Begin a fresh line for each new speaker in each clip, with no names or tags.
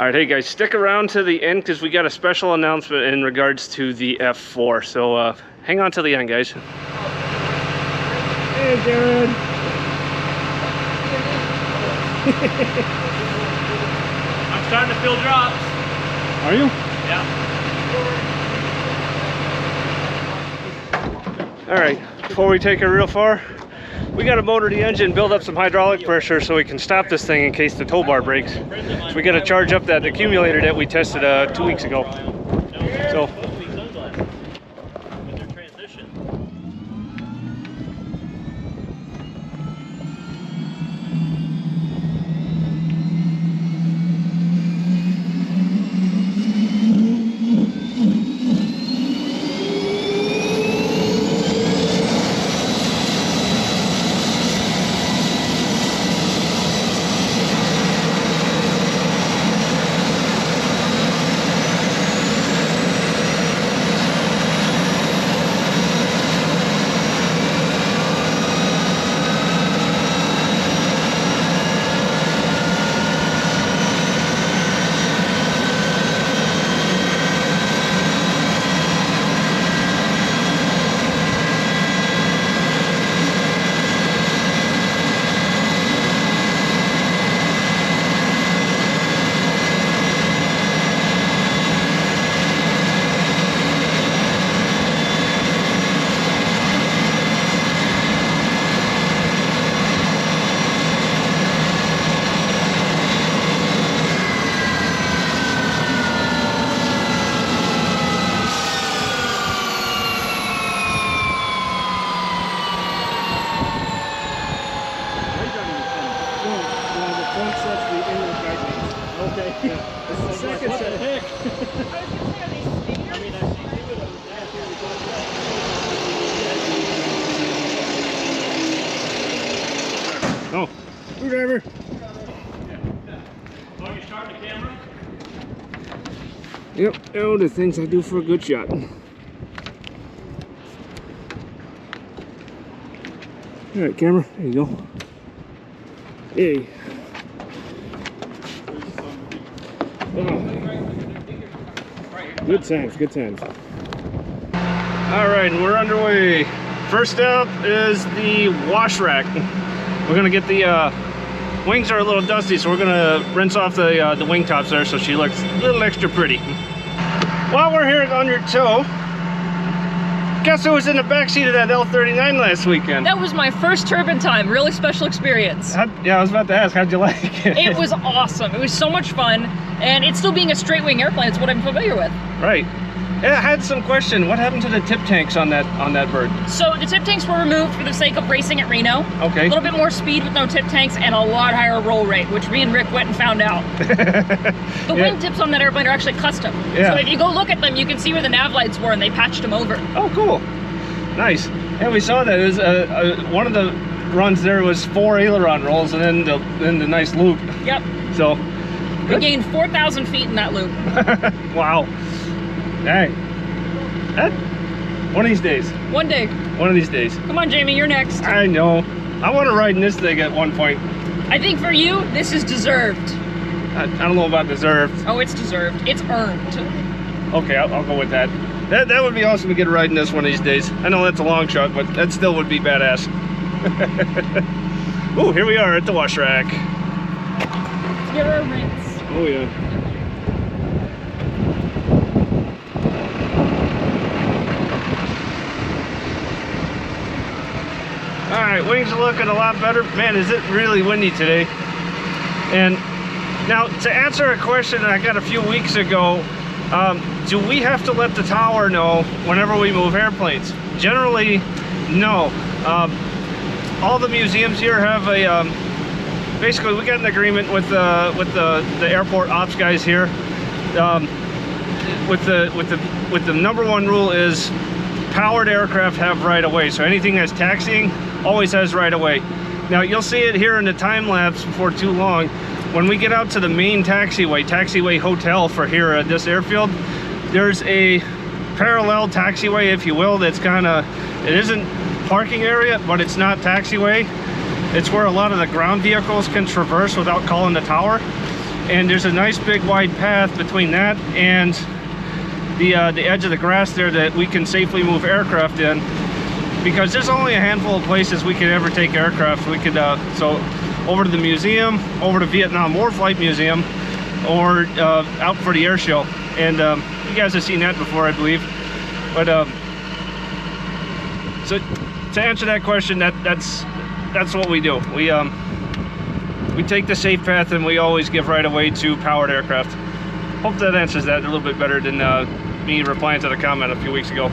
All right, hey guys, stick around to the end because we got a special announcement in regards to the F-4. So hang on to the end, guys. Hey, Jared.
I'm starting to feel drops.
Are you?
Yeah.
All right, before we take it real far, we got to motor the engine, build up some hydraulic pressure so we can stop this thing in case the tow bar breaks. So we got to charge up that accumulator that we tested 2 weeks ago. So. Oh, screwdriver.
Oh, you start the camera?
Yep, oh, the things I do for a good shot. All right, camera, there you go. Hey. Oh. Good times, good times. All right, and we're underway. First up is the wash rack. We're gonna get the wings are a little dusty, so we're gonna rinse off the wing tops there so she looks a little extra pretty. While we're here on your tow, guess who was in the backseat of that L39 last weekend?
That was my first turbine time. Really special experience.
Yeah, I was about to ask, how'd you like it?
It was awesome. It was so much fun, and it's still being a straight wing airplane. It's what I'm familiar with.
Right. Yeah, I had some question. What happened to the tip tanks on that bird?
So the tip tanks were removed for the sake of racing at Reno.
Okay.
A little bit more speed with no tip tanks and a lot higher roll rate, which me and Rick went and found out. The wing tips on that airplane are actually custom.
Yeah.
So if you go look at them, you can see where the nav lights were, and they patched them over.
Oh, cool. Nice. And we saw that. It was one of the runs there was 4 aileron rolls and then the nice loop.
Yep.
So
we gained 4,000 feet in that loop.
Wow. Hey. One of these days.
One day.
One of these days.
Come on, Jamie, you're next.
I know. I want to ride in this thing at one point.
I think for you, this is deserved.
I don't know about deserved.
Oh, it's deserved. It's earned.
Okay, I'll go with that. That would be awesome to get a ride in this one of these days. I know that's a long shot, but that still would be badass. Ooh, here we are at the wash rack.
Let's give her a rinse.
Oh yeah. All right, wings are looking a lot better. Man, is it really windy today? And now to answer a question that I got a few weeks ago, do we have to let the tower know whenever we move airplanes? Generally, no. All the museums here have a, basically we got an agreement with the airport ops guys here. With the number one rule is powered aircraft have right of way. So anything that's taxiing always has right of way. Now you'll see it here in the time lapse before too long. When we get out to the main taxiway hotel for here at this airfield, there's a parallel taxiway, if you will, that's kind of, it isn't parking area, but it's not taxiway. It's where a lot of the ground vehicles can traverse without calling the tower. and there's a nice big wide path between that and the edge of the grass there that we can safely move aircraft in, because there's only a handful of places we could ever take aircraft. We could so over to the museum, over to Vietnam War Flight Museum, or out for the air show. And you guys have seen that before, I believe. But so to answer that question, that's what we do. We take the safe path, and we always give right away to powered aircraft. Hope that answers that a little bit better than me replying to the comment a few weeks ago.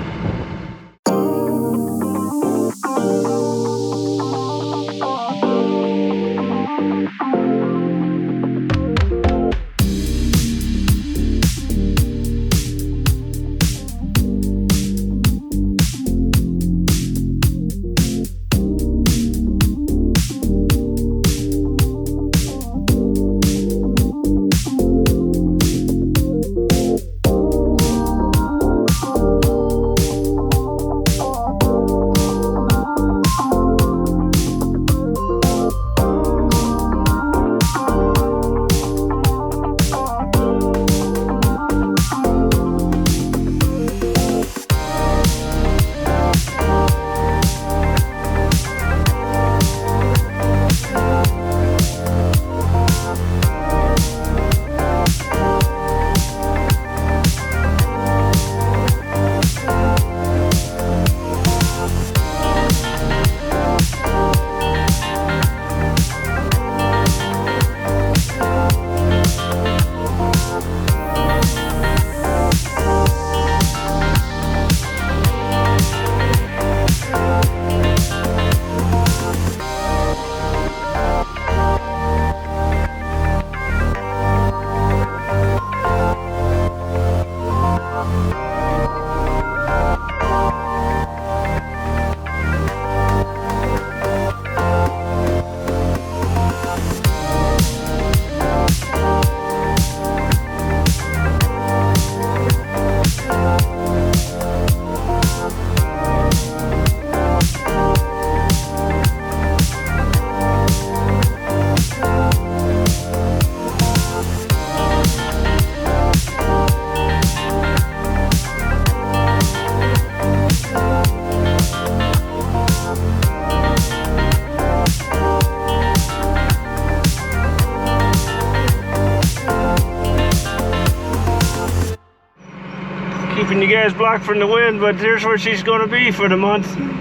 Keeping you guys blocked from the wind, but here's where she's going to be for the month.
Turning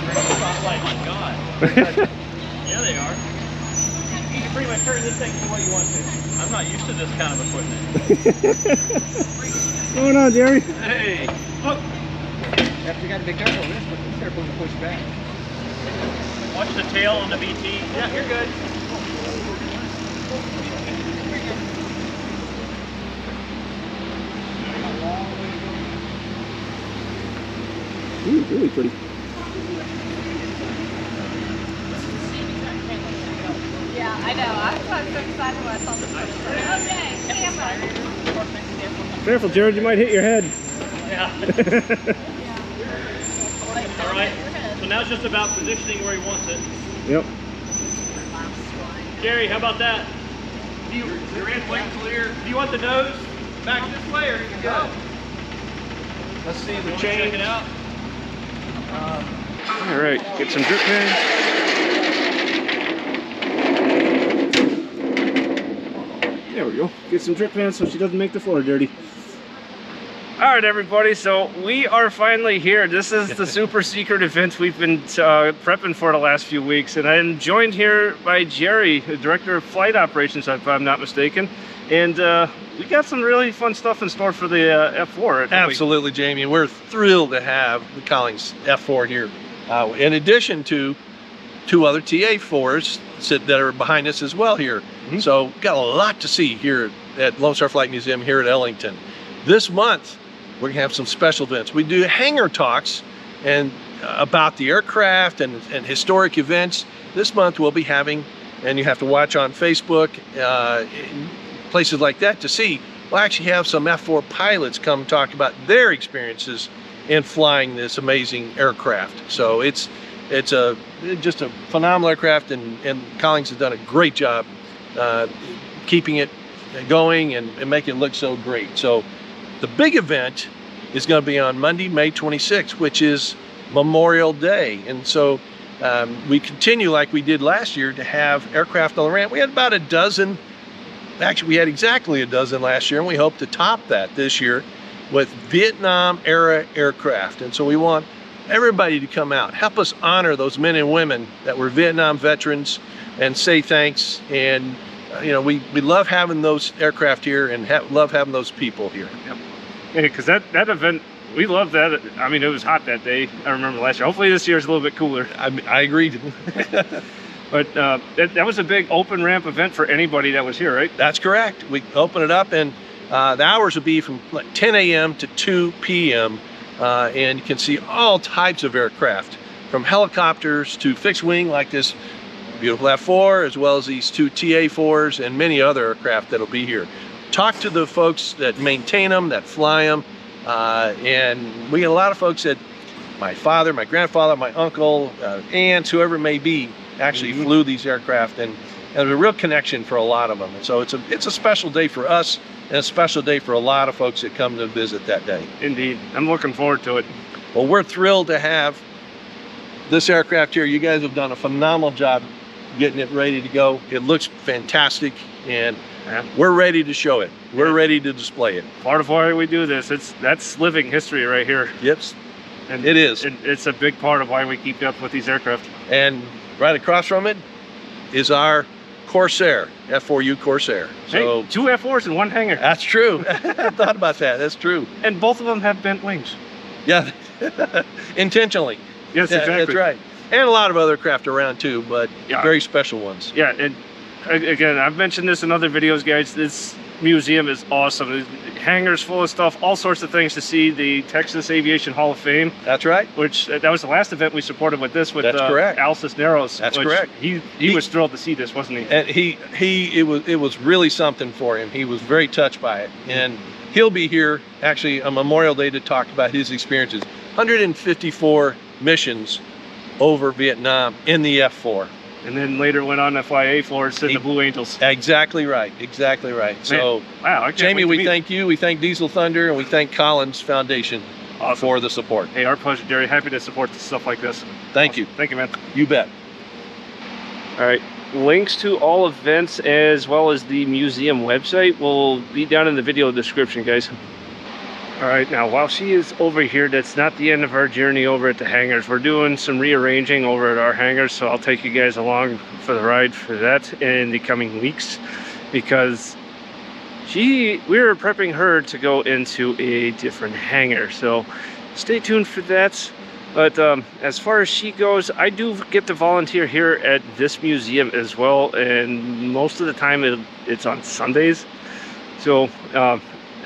ring spotlight, my God. Yeah, they are. You can pretty much turn this thing the way you want to. I'm not used to this kind of equipment.
What's going on, Jerry?
Hey, look.
You got to be careful of this, but be careful to push back.
Watch the tail on the VT. Yeah, you're good.
Ooh, really pretty.
Yeah, I know. I was so excited when I saw this picture. Okay, camera.
Careful, Jared, you might hit your head.
Yeah. All right. So now it's just about positioning where he wants it.
Yep.
Gary, how about that? Your airplane clear. Do you want the nose back this way, or you go?
Let's see the
Check
change.
it out.
All right, get some drip pans. There we go. Get some drip pans so she doesn't make the floor dirty. All right, everybody, so we are finally here. This is the super secret event we've been prepping for the last few weeks, and I'm joined here by Jerry, the Director of Flight Operations, if I'm not mistaken. And we got some really fun stuff in store for the F-4.
Absolutely, Jamie. We're thrilled to have the Collings F-4 here. In addition to two other TA-4s that are behind us as well here. Mm-hmm. So got a lot to see here at Lone Star Flight Museum here at Ellington. This month, we're gonna have some special events. We do hangar talks and about the aircraft and historic events. This month we'll be having, and you have to watch on Facebook, places like that to see. We'll actually have some F-4 pilots come talk about their experiences in flying this amazing aircraft. So it's just a phenomenal aircraft, and Collings has done a great job keeping it going and making it look so great. So the big event is going to be on Monday, May 26th, which is Memorial Day. And so we continue like we did last year to have aircraft on the ramp. We had about a dozen. Actually, we had exactly a dozen last year, and we hope to top that this year with Vietnam era aircraft. And so we want everybody to come out, help us honor those men and women that were Vietnam veterans and say thanks. And you know, we love having those aircraft here and love having those people here.
Yep. Yeah, because that event, we loved that. I mean, it was hot that day. I remember last year. Hopefully this year's a little bit cooler.
I agree.
But that was a big open ramp event for anybody that was here, right?
That's correct. We open it up, and the hours will be from like 10 a.m. to 2 p.m. And you can see all types of aircraft, from helicopters to fixed wing like this beautiful F-4, as well as these two TA-4s and many other aircraft that'll be here. Talk to the folks that maintain them, that fly them, and we get a lot of folks that my father, my grandfather, my uncle, aunts, whoever it may be, actually flew these aircraft, and there's a real connection for a lot of them. And so it's a special day for us and a special day for a lot of folks that come to visit that day.
Indeed. I'm looking forward to it.
Well, we're thrilled to have this aircraft here. You guys have done a phenomenal job getting it ready to go. It looks fantastic, and we're ready to show it. We're ready to display it.
Part of why we do this, that's living history right here.
Yep.
And
it is.
It's a big part of why we keep up with these aircraft.
And right across from it is our Corsair, F4U Corsair. So
hey, two F4s in one hangar.
That's true. I thought about that. That's true.
And both of them have bent wings.
Yeah, intentionally.
Yes, exactly.
That's right. And a lot of other craft around too, but very special ones.
Yeah, and again, I've mentioned this in other videos, guys. This museum is awesome. There's hangars full of stuff, all sorts of things to see. The Texas Aviation Hall of Fame.
That's right.
Which that was the last event we supported with this. With
That's correct.
Al Cisneros.
That's correct.
He was thrilled to see this, wasn't he?
And it was really something for him. He was very touched by it, and he'll be here actually on Memorial Day to talk about his experiences. 154 missions over Vietnam in the F-4.
And then later went on to fly A-4s in the Blue Angels.
Exactly right. Exactly right. Man, so,
wow,
Jamie, we thank you. We thank Diesel Thunder, and we thank Collins Foundation for the support.
Hey, our pleasure, Jerry. Happy to support stuff like this.
Thank you.
Thank you, man.
You bet.
All right. Links to all events as well as the museum website will be down in the video description, guys. All right, now while she is over here, that's not the end of our journey over at the hangars. We're doing some rearranging over at our hangars, so I'll take you guys along for the ride for that in the coming weeks, because we're prepping her to go into a different hangar, so stay tuned for that. But as far as she goes, I do get to volunteer here at this museum as well, and most of the time it's on Sundays. So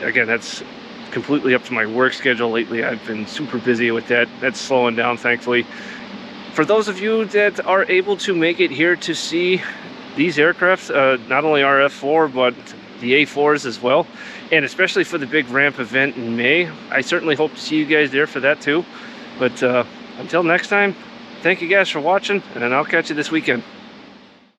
again, that's completely up to my work schedule lately. I've been super busy with that. That's slowing down, thankfully. For those of you that are able to make it here to see these aircraft, not only our F4 but the A4s as well, and especially for the big ramp event in May, I certainly hope to see you guys there for that too. But until next time, thank you guys for watching, and I'll catch you this weekend.